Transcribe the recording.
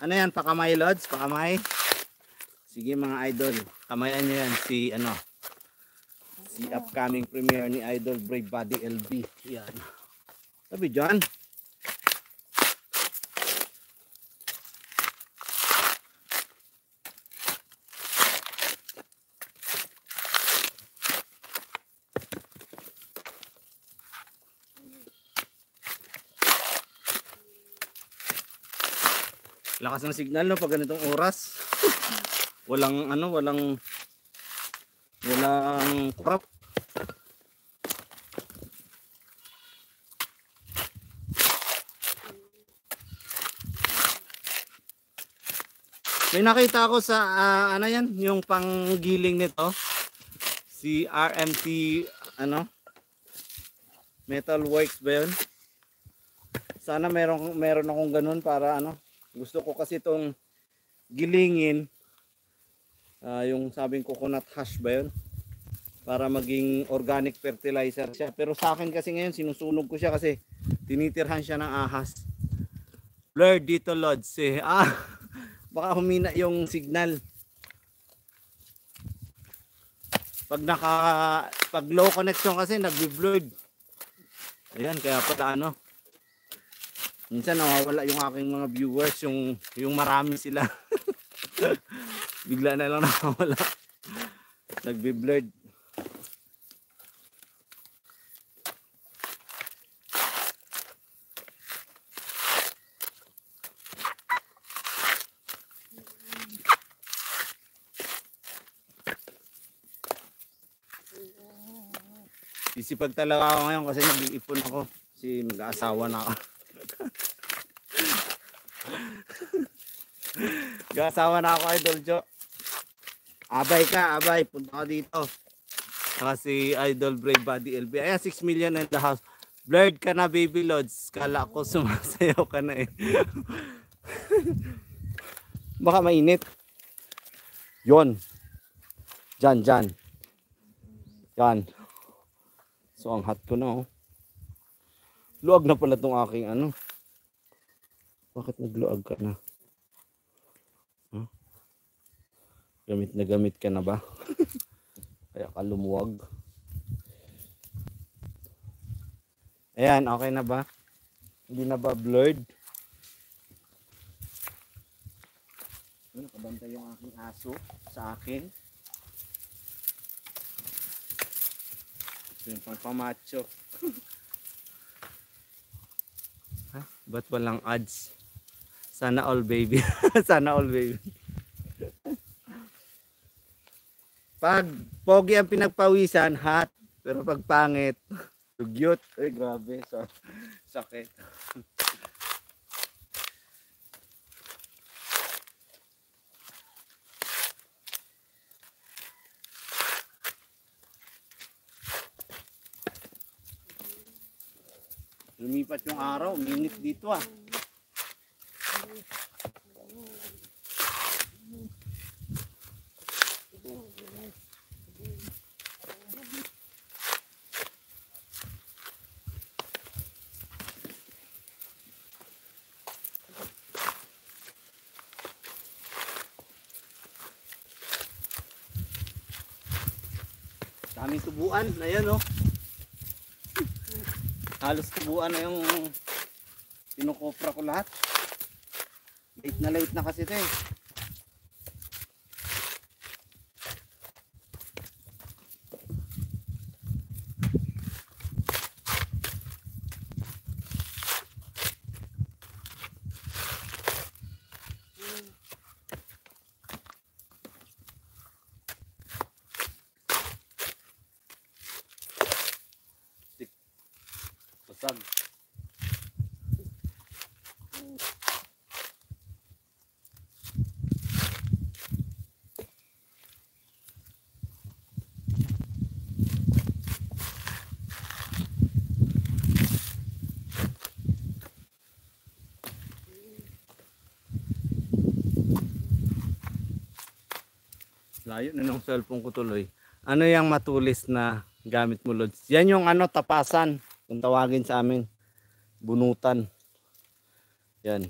Ano yan? Pakamay Lods? Pakamay? Sige mga idol. Kamayan nyo yan si ano. Si upcoming premiere ni Idol Brave Body LB. Yan. Sabi dyan. Lakas ng signal no pag ganitong oras. Walang ano, walang crop. May nakita ako sa ano yan, yung panggiling nito. Si RMT ano? Metal Works ba yun? Sana meron akong ganun para ano. Gusto ko kasi itong gilingin yung sabing coconut hash ba yun para maging organic fertilizer siya, pero sa akin kasi ngayon sinusunog ko siya kasi tinitirhan siya ng ahas. Blur dito Lods baka humina yung signal pag low connection kasi nagbi-blurred. Ayan, kaya pala ano minsan nawawala yung aking mga viewers, yung marami sila. Bigla na lang nawawala. Nagbi-blurred. Sisipag talaga ako ngayon kasi nag-iipon ako. Kasi mag-aasawa na ako. Mag-aasawa na ako, Idol Jo. Abay ka, abay. Punta ka dito. Saka si Idol Brave Body LB. Ayan, 6 million in the house. Blurred ka na, Baby Lods. Kala ko sumasayaw ka na eh. Baka mainit. Yon. Diyan. Yan. So ang hot ko na oh. Luag na pala tong aking ano. Bakit nagluag ka na? Huh? Gamit na gamit ka na ba? Kaya ka lumuwag. Ayan, okay na ba? Hindi na ba blurred? Nakabantay yung aking aso sa akin. Yung pang pamacho. Ha? Ba't walang ads? Sana all baby. Sana all baby. Pag pogi ang pinagpawisan, hot. Pero pag pangit, dugyot. Ay grabe. Sakit. Lumipat yung araw, minit dito ah. Daming tubuan, ayan oh. Halos tubuan na yung pinukopra ko lahat. Late na kasi ito eh. Basag. Layo na ng cellphone ko tuloy. Ano yung matulis na gamit mo, Lods? Yan yung ano, tapasan. Kung tawagin sa amin. Bunutan. Yan.